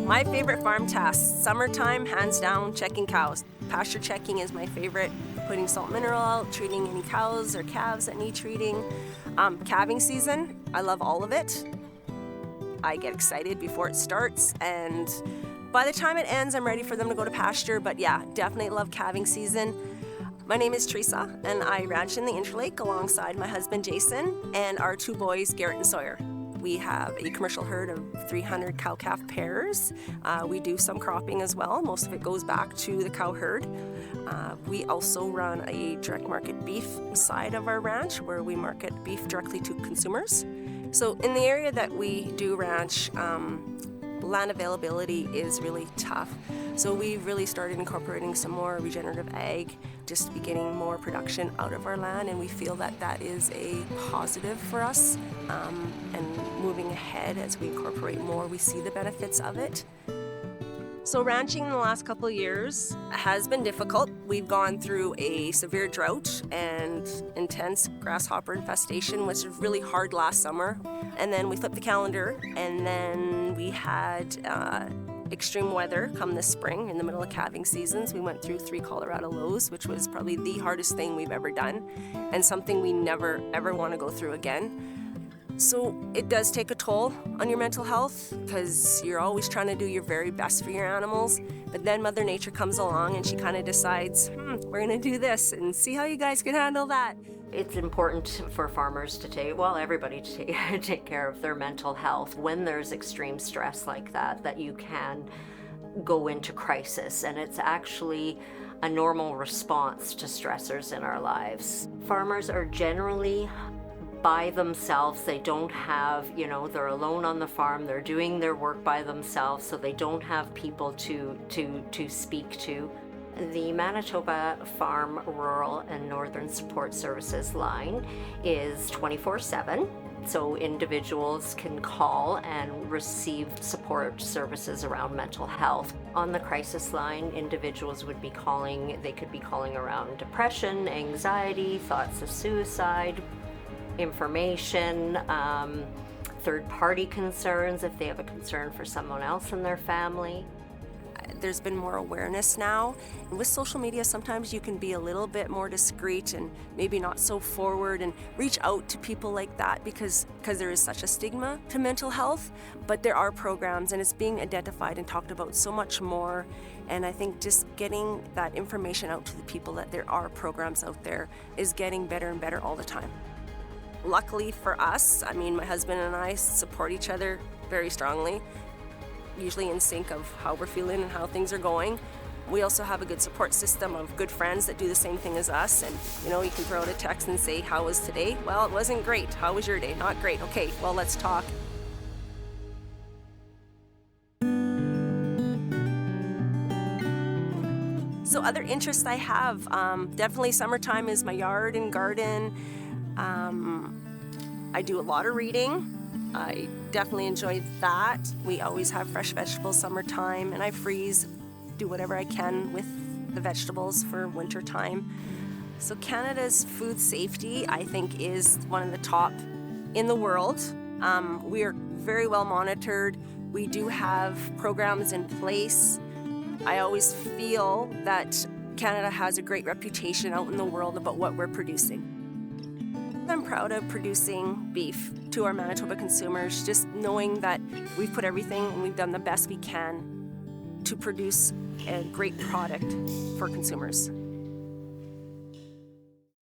My favorite farm tasks, summertime, hands down, checking cows. Pasture checking is my favorite. Putting salt mineral out, treating any cows or calves that need treating. Calving season, I love all of it. I get excited before it starts, and by the time it ends, I'm ready for them to go to pasture. But yeah, definitely love calving season. My name is Teresa, and I ranch in the Interlake alongside my husband Jason and our two boys, Garrett and Sawyer. We have a commercial herd of 300 cow-calf pairs. We do some cropping as well. Most of it goes back to the cow herd. We also run a direct market beef side of our ranch where we market beef directly to consumers. So in the area that we do ranch, land availability is really tough. So we've really started incorporating some more regenerative ag just to be getting more production out of our land, and we feel that that is a positive for us. And moving ahead as we incorporate more, we see the benefits of it. So ranching in the last couple of years has been difficult. We've gone through a severe drought and intense grasshopper infestation, which was really hard last summer. And then we flipped the calendar, and then we had extreme weather come this spring in the middle of calving seasons. We went through 3 Colorado lows, which was probably the hardest thing we've ever done, and something we never ever want to go through again. So it does take a toll on your mental health because you're always trying to do your very best for your animals. But then Mother Nature comes along and she kind of decides, we're going to do this and see how you guys can handle that. It's important for farmers to everybody to take care of their mental health. When there's extreme stress like that you can go into crisis, and it's actually a normal response to stressors in our lives. Farmers are generally by themselves. They don't have, they're alone on the farm, they're doing their work by themselves, so they don't have people to speak to. The Manitoba Farm Rural and Northern Support Services line is 24/7, so individuals can call and receive support services around mental health. On the crisis line, individuals would be calling, they could be calling around depression, anxiety, thoughts of suicide, information, third-party concerns if they have a concern for someone else in their family. There's been more awareness now, and with social media sometimes you can be a little bit more discreet and maybe not so forward and reach out to people like that because there is such a stigma to mental health. But there are programs, and it's being identified and talked about so much more, and I think just getting that information out to the people that there are programs out there is getting better and better all the time. Luckily for us, my husband and I support each other very strongly, usually in sync of how we're feeling and how things are going. We also have a good support system of good friends that do the same thing as us, and you can throw out a text and say, how was today? Well, it wasn't great. How was your day? Not great. Okay, well, let's talk. So other interests I have, definitely summertime is my yard and garden. I do a lot of reading. I definitely enjoy that. We always have fresh vegetables summertime, and I freeze, do whatever I can with the vegetables for winter time. So Canada's food safety, I think, is one of the top in the world. We are very well monitored. We do have programs in place. I always feel that Canada has a great reputation out in the world about what we're producing. I'm proud of producing beef to our Manitoba consumers, just knowing that we've put everything and we've done the best we can to produce a great product for consumers.